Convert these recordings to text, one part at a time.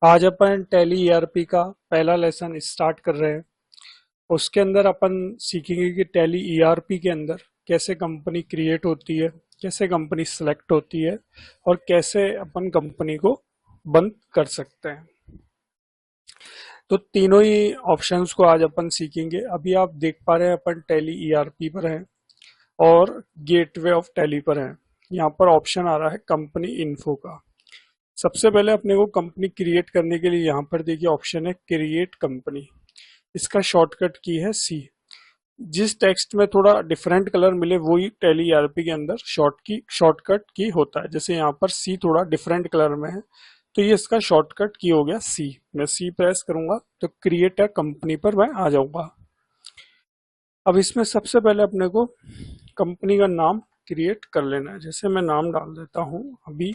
आज अपन tally ERP का पहला लेसन स्टार्ट कर रहे हैं। उसके अंदर अपन सीखेंगे कि टैली ईआरपी के अंदर कैसे कंपनी क्रिएट होती है, कैसे कंपनी सेलेक्ट होती है और कैसे अपन कंपनी को बंद कर सकते हैं। तो तीनों ही ऑप्शंस को आज अपन सीखेंगे। अभी आप देख पा रहे हैं अपन टैली ईआरपी पर हैं और गेटवे ऑफ टैली पर हैं। यहाँ पर ऑप्शन आ रहा है कंपनी इन्फो का। सबसे पहले अपने को कंपनी क्रिएट करने के लिए यहाँ पर देखिए ऑप्शन है क्रिएट कंपनी। इसका शॉर्टकट की है सी। जिस टेक्स्ट में थोड़ा डिफरेंट कलर मिले वही टैली ईआरपी के अंदर शॉर्टकट की होता है। जैसे यहाँ पर सी थोड़ा डिफरेंट कलर में है तो ये इसका शॉर्टकट की हो गया सी। मैं सी प्रेस करूंगा तो क्रिएट अ कंपनी पर मैं आ जाऊंगा। अब इसमें सबसे पहले अपने को कंपनी का नाम क्रिएट कर लेना है। जैसे मैं नाम डाल देता हूं अभी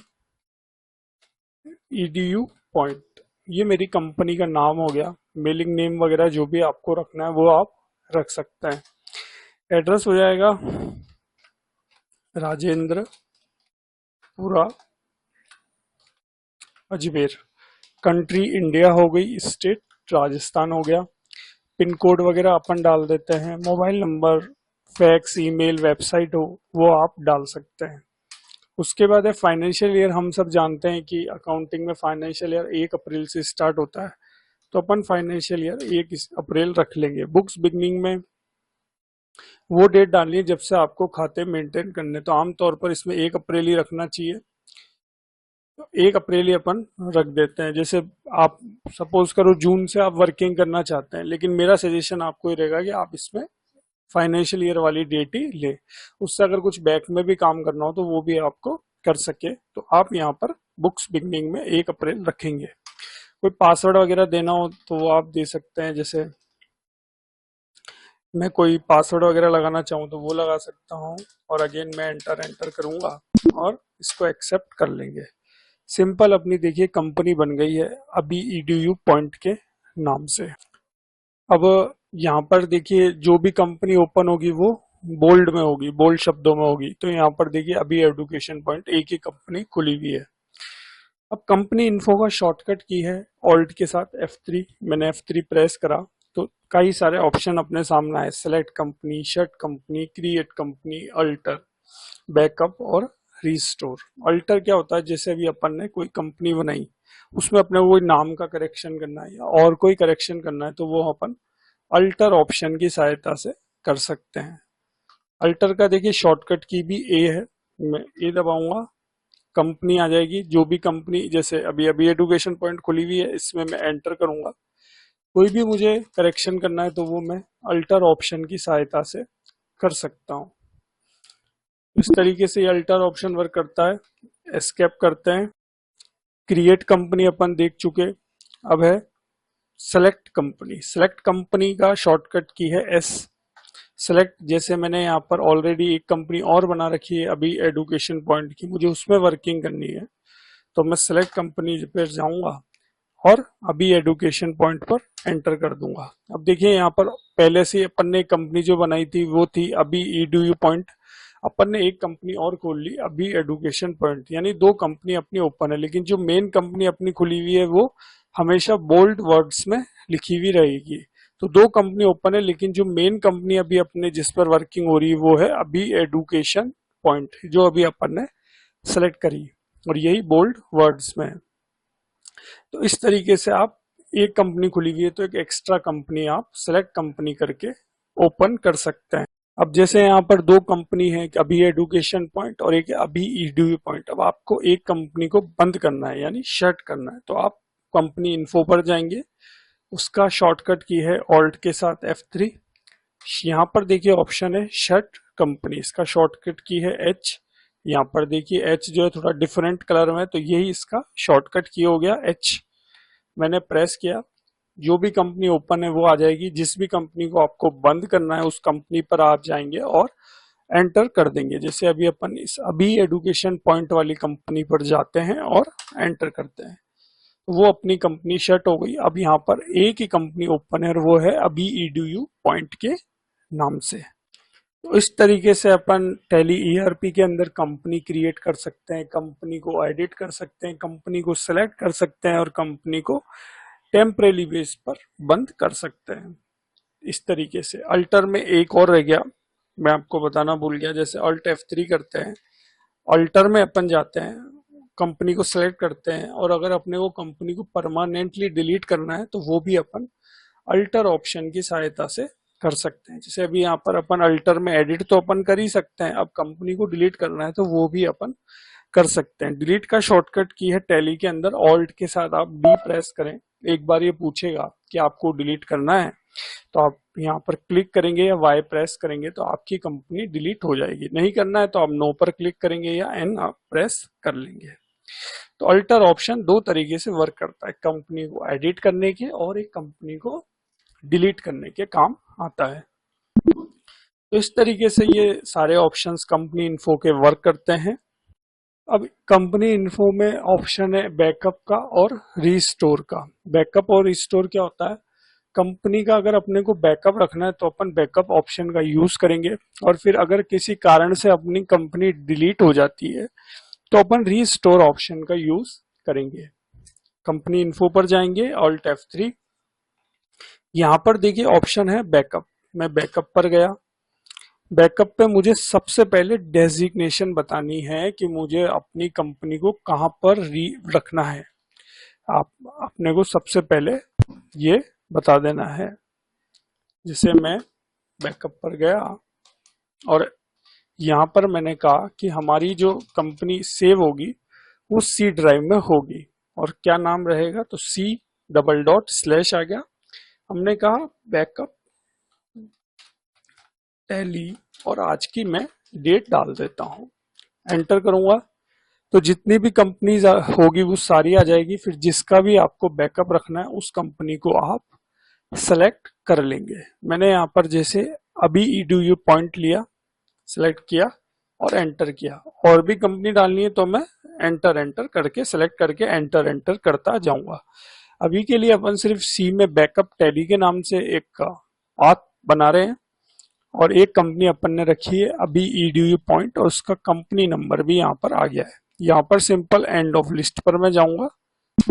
edu पॉइंट, ये मेरी कंपनी का नाम हो गया। मेलिंग नेम वगैरह जो भी आपको रखना है वो आप रख सकते हैं। एड्रेस हो जाएगा राजेंद्र पुरा अजमेर। कंट्री इंडिया हो गई, स्टेट राजस्थान हो गया। पिन कोड वगैरह अपन डाल देते हैं। Mobile number, fax, email, website हो वो आप डाल सकते हैं। उसके बाद है फाइनेंशियल ईयर। हम सब जानते हैं कि अकाउंटिंग में फाइनेंशियल ईयर 1 अप्रैल से स्टार्ट होता है, तो अपन फाइनेंशियल ईयर 1 अप्रैल रख लेंगे। बुक्स बिगनिंग में वो डेट डालनी है जब से आपको खाते मेंटेन करने, तो आमतौर पर इसमें 1 अप्रैल ही रखना चाहिए, तो 1 अप्रैल ही अपन रख देते हैं। जैसे आप सपोज करो जून से आप वर्किंग करना चाहते हैं, लेकिन मेरा सजेशन आपको ही रहेगा कि आप इसमें फाइनेंशियल ईयर वाली डेट ही ले। उससे अगर कुछ बैक में भी काम करना हो तो वो भी आपको कर सके, तो आप यहाँ पर बुक्स बिगनिंग में 1 अप्रैल रखेंगे। कोई पासवर्ड वगैरह देना हो तो वो आप दे सकते हैं। जैसे मैं कोई पासवर्ड वगैरह लगाना चाहूँ तो वो लगा सकता हूँ और अगेन मैं एंटर करूंगा और इसको एक्सेप्ट कर लेंगे। सिंपल अपनी देखिए कंपनी बन गई है अभी edu पॉइंट के नाम से। अब यहाँ पर देखिए जो भी कंपनी ओपन होगी वो बोल्ड में होगी, बोल्ड शब्दों में होगी। तो यहाँ पर देखिए अभी एडुकेशन पॉइंट एक ही कंपनी खुली हुई है। अब कंपनी इन्फो का शॉर्टकट की है ऑल्ट के साथ F3। मैंने F3 प्रेस करा तो कई सारे ऑप्शन अपने सामने आए। Select company, shut company, create company, alter, backup और रिस्टोर। अल्टर क्या होता है, जैसे अभी अपन ने कोई कंपनी बनाई उसमें अपने वो नाम का करेक्शन करना है या और कोई करेक्शन करना है तो वो अपन अल्टर ऑप्शन की सहायता से कर सकते हैं। अल्टर का देखिए शॉर्टकट की भी ए है। मैं ए दबाऊंगा, कंपनी आ जाएगी। जो भी कंपनी, जैसे अभी अभी एडुकेशन पॉइंट खुली हुई है, इसमें मैं एंटर करूंगा। कोई भी मुझे करेक्शन करना है तो वो मैं अल्टर ऑप्शन की सहायता से कर सकता हूँ। इस तरीके से ये अल्टर ऑप्शन वर्क करता है। एस्केप करते हैं। क्रिएट कंपनी अपन देख चुके। अब है सेलेक्ट कंपनी। सेलेक्ट कंपनी का शॉर्टकट की है एस। सेलेक्ट, जैसे मैंने यहाँ पर ऑलरेडी एक कंपनी और बना रखी है अभी एडुकेशन पॉइंट की, मुझे उसमें वर्किंग करनी है तो मैं सेलेक्ट कंपनी पर जाऊंगा और अभी एडुकेशन पॉइंट पर एंटर कर दूंगा। अब देखिए यहाँ पर पहले से अपन ने कंपनी जो बनाई थी वो थी अभी edu पॉइंट। अपन ने एक कंपनी और खोल ली अभी एडुकेशन पॉइंट, यानी 2 कंपनी अपनी ओपन है। लेकिन जो मेन कंपनी अपनी खुली हुई है वो हमेशा बोल्ड वर्ड्स में लिखी हुई रहेगी। तो 2 कंपनी ओपन है, लेकिन जो मेन कंपनी अभी अपने जिस पर वर्किंग हो रही है वो है अभी एडुकेशन पॉइंट, जो अभी अपन ने सेलेक्ट करी और यही बोल्ड वर्ड्स में है। तो इस तरीके से आप एक कंपनी खुली हुई है तो एक एक्स्ट्रा कंपनी आप सेलेक्ट कंपनी करके ओपन कर सकते हैं। अब जैसे यहाँ पर 2 कंपनी है, अभी एडुकेशन पॉइंट और एक अभी edu पॉइंट। अब आपको एक कंपनी को बंद करना है यानी शट करना है, तो आप कंपनी इन्फो पर जाएंगे। उसका शॉर्टकट की है ऑल्ट के साथ F3। यहाँ पर देखिए ऑप्शन है शट कंपनी, इसका शॉर्टकट की है H। यहाँ पर देखिए H जो है थोड़ा डिफरेंट कलर में, तो यही इसका शॉर्टकट की हो गया H। मैंने प्रेस किया, जो भी कंपनी ओपन है वो आ जाएगी। जिस भी कंपनी को आपको बंद करना है उस कंपनी पर आप जाएंगे और एंटर कर देंगे। जैसे अभी अपन इस अभी एडुकेशन पॉइंट वाली कंपनी पर जाते हैं और एंटर करते हैं, वो अपनी कंपनी शट हो गई। अब यहाँ पर एक ही कंपनी ओपन है और वो है अभी edu पॉइंट के नाम से। तो इस तरीके से अपन टैली ईआरपी के अंदर कंपनी क्रिएट कर सकते हैं, कंपनी को एडिट कर सकते हैं, कंपनी को सेलेक्ट कर सकते हैं और कंपनी को टेम्परेरी बेस पर बंद कर सकते हैं। इस तरीके से अल्टर में एक और रह गया, मैं आपको बताना भूल गया। जैसे अल्ट F3 करते हैं, अल्टर में अपन जाते हैं, कंपनी को सेलेक्ट करते हैं और अगर अपने को कंपनी को परमानेंटली डिलीट करना है तो वो भी अपन अल्टर ऑप्शन की सहायता से कर सकते हैं। जैसे अभी यहाँ पर अपन अल्टर में एडिट तो अपन कर ही सकते हैं, अब कंपनी को डिलीट करना है तो वो भी अपन कर सकते हैं। डिलीट का शॉर्टकट की है टैली के अंदर, ऑल्ट के साथ आप डी प्रेस करें। एक बार ये पूछेगा कि आपको डिलीट करना है तो आप यहाँ पर क्लिक करेंगे या वाई प्रेस करेंगे तो आपकी कंपनी डिलीट हो जाएगी। नहीं करना है तो आप नो पर क्लिक करेंगे या एन आप प्रेस कर लेंगे। तो अल्टर ऑप्शन दो तरीके से वर्क करता है, कंपनी को एडिट करने के और एक कंपनी को डिलीट करने के काम आता है। तो इस तरीके से ये सारे ऑप्शंस कंपनी इन्फो के वर्क करते हैं। अब कंपनी इन्फो में ऑप्शन है बैकअप का और रीस्टोर का। बैकअप और रीस्टोर क्या होता है, कंपनी का अगर अपने को बैकअप रखना है तो अपन बैकअप ऑप्शन का यूज करेंगे और फिर अगर किसी कारण से अपनी कंपनी डिलीट हो जाती है तो अपन रीस्टोर ऑप्शन का यूज करेंगे। कंपनी इन्फो पर जाएंगे, ऑल्ट F3, यहाँ पर देखिए ऑप्शन है बैकअप। मैं बैकअप पर गया, बैकअप पे मुझे सबसे पहले डेजिग्नेशन बतानी है कि मुझे अपनी कंपनी को कहां पर रखना है। आप अपने को सबसे पहले ये बता देना है। जैसे मैं बैकअप पर गया और यहाँ पर मैंने कहा कि हमारी जो कंपनी सेव होगी वो सी ड्राइव में होगी और क्या नाम रहेगा, तो C:/ आ गया। हमने कहा बैकअप टैली और आज की मैं डेट डाल देता हूं, एंटर करूंगा तो जितनी भी कंपनीज होगी वो सारी आ जाएगी। फिर जिसका भी आपको बैकअप रखना है उस कंपनी को आप सेलेक्ट कर लेंगे। मैंने यहाँ पर जैसे अभी EDU पॉइंट लिया, सेलेक्ट किया और एंटर किया। और भी कंपनी डालनी है तो मैं एंटर करके सेलेक्ट करके एंटर करता जाऊंगा। अभी के लिए अपन सिर्फ सी में बैकअप टैली के नाम से एक पाथ बना रहे हैं और एक कंपनी अपन ने रखी है अभी EDU पॉइंट और उसका कंपनी नंबर भी यहाँ पर आ गया है। यहाँ पर सिंपल एंड ऑफ लिस्ट पर मैं जाऊंगा,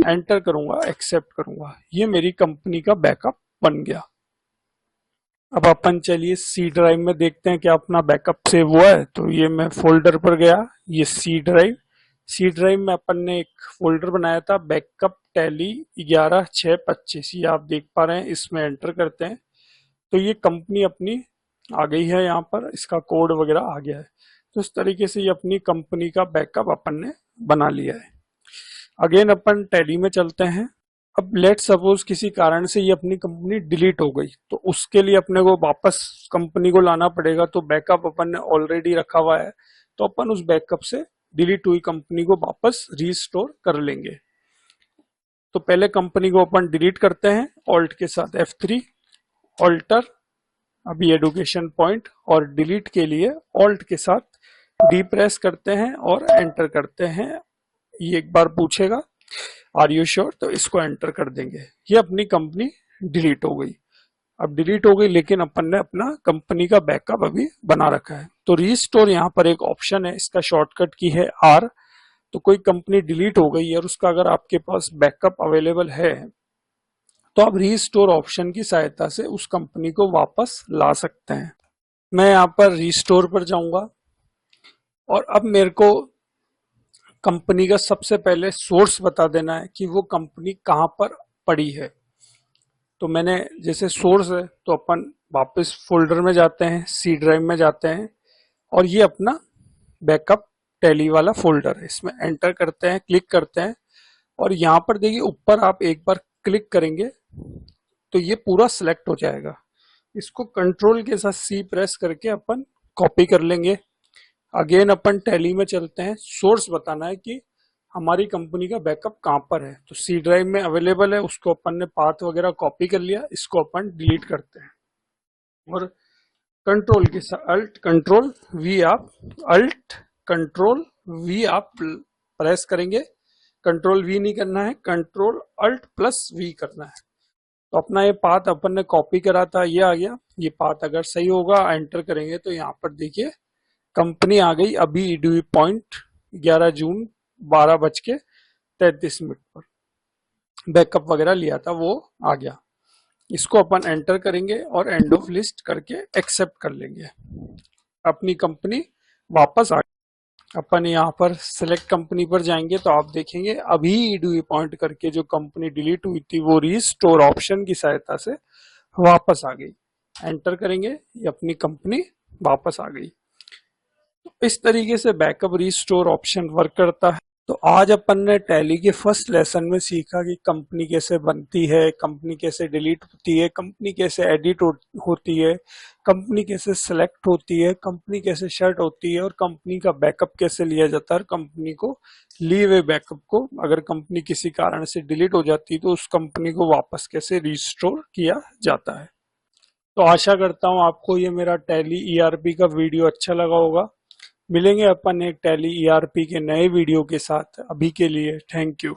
एंटर करूंगा, एक्सेप्ट करूंगा, ये मेरी कंपनी का बैकअप बन गया। अब अपन चलिए सी ड्राइव में देखते हैं कि अपना बैकअप सेव हुआ है। तो ये मैं फोल्डर पर गया, ये सी ड्राइव में अपन ने एक फोल्डर बनाया था बैकअप टैली 11/6/25, ये आप देख पा रहे हैं। इसमें एंटर करते हैं तो ये कंपनी अपनी आ गई है, यहाँ पर इसका कोड वगैरह आ गया है। तो इस तरीके से ये अपनी कंपनी का बैकअप अपन ने बना लिया है। अगेन अपन टैली में चलते हैं। अब लेट सपोज किसी कारण से ये अपनी कंपनी डिलीट हो गई तो उसके लिए अपने को वापस कंपनी को लाना पड़ेगा। तो बैकअप अपन ने ऑलरेडी रखा हुआ है तो अपन उस बैकअप से डिलीट हुई कंपनी को वापस रीस्टोर कर लेंगे। तो पहले कंपनी को अपन डिलीट करते हैं ऑल्ट के साथ F3, ऑल्टर, अभी एडुकेशन पॉइंट, और डिलीट के लिए ऑल्ट के साथ डी प्रेस करते हैं और एंटर करते हैं। ये एक बार पूछेगा आर यू श्योर, तो इसको एंटर कर देंगे। ये अपनी कंपनी डिलीट हो गई। अब डिलीट हो गई लेकिन अपन ने अपना कंपनी का बैकअप अभी बना रखा है। तो रीस्टोर यहाँ पर एक ऑप्शन है, इसका शॉर्टकट की है R। तो कोई कंपनी डिलीट हो गई और उसका अगर आपके पास बैकअप अवेलेबल है तो आप रीस्टोर ऑप्शन की सहायता से उस कंपनी को वापस ला सकते हैं। मैं यहाँ पर रीस्टोर पर जाऊंगा और अब मेरे को कंपनी का सबसे पहले सोर्स बता देना है कि वो कंपनी कहाँ पर पड़ी है। तो मैंने जैसे सोर्स है तो अपन वापस फोल्डर में जाते हैं, सी ड्राइव में जाते हैं और ये अपना बैकअप टैली वाला फोल्डर है, इसमें एंटर करते हैं, क्लिक करते हैं और यहाँ पर देखिए ऊपर आप एक बार क्लिक करेंगे तो ये पूरा सिलेक्ट हो जाएगा। इसको कंट्रोल के साथ C प्रेस करके अपन कॉपी कर लेंगे। अगेन अपन टैली में चलते हैं, सोर्स बताना है कि हमारी कंपनी का बैकअप कहाँ पर है। तो सी ड्राइव में अवेलेबल है, उसको अपन ने पाथ वगैरह कॉपी कर लिया, इसको अपन डिलीट करते हैं और कंट्रोल के साथ अल्ट कंट्रोल वी आप प्रेस करेंगे। कंट्रोल V नहीं करना है, कंट्रोल अल्ट प्लस V करना है। तो अपना ये पाथ अपन ने कॉपी करा था, ये आ गया। ये पाथ अगर सही होगा, एंटर करेंगे तो यहाँ पर देखिए कंपनी आ गई अभी ईडीयू पॉइंट 11 जून 12:33 पर बैकअप वगैरह लिया था, वो आ गया। इसको अपन एंटर करेंगे और एंड ऑफ लिस्ट करके एक्सेप्ट कर लेंगे। अपनी कंपनी वापस आ गई। अपन यहाँ पर सिलेक्ट कंपनी पर जाएंगे तो आप देखेंगे अभी ईडीयू पॉइंट करके जो कंपनी डिलीट हुई थी वो रीस्टोर ऑप्शन की सहायता से वापस आ गई। एंटर करेंगे, ये अपनी कंपनी वापस आ गई। इस तरीके से बैकअप रीस्टोर ऑप्शन वर्क करता है। तो आज अपन ने टैली के फर्स्ट लेसन में सीखा कि कंपनी कैसे बनती है, कंपनी कैसे डिलीट होती है, कंपनी कैसे एडिट होती है, कंपनी कैसे सेलेक्ट होती है, कंपनी कैसे शट होती है और कंपनी का बैकअप कैसे लिया जाता है। कंपनी को लिए हुए बैकअप को अगर कंपनी किसी कारण से डिलीट हो जाती है तो उस कंपनी को वापस कैसे रिस्टोर किया जाता है। तो आशा करता हूँ आपको ये मेरा टैली ईआरपी का वीडियो अच्छा लगा होगा। मिलेंगे अपन एक टैली ईआरपी के नए वीडियो के साथ। अभी के लिए थैंक यू।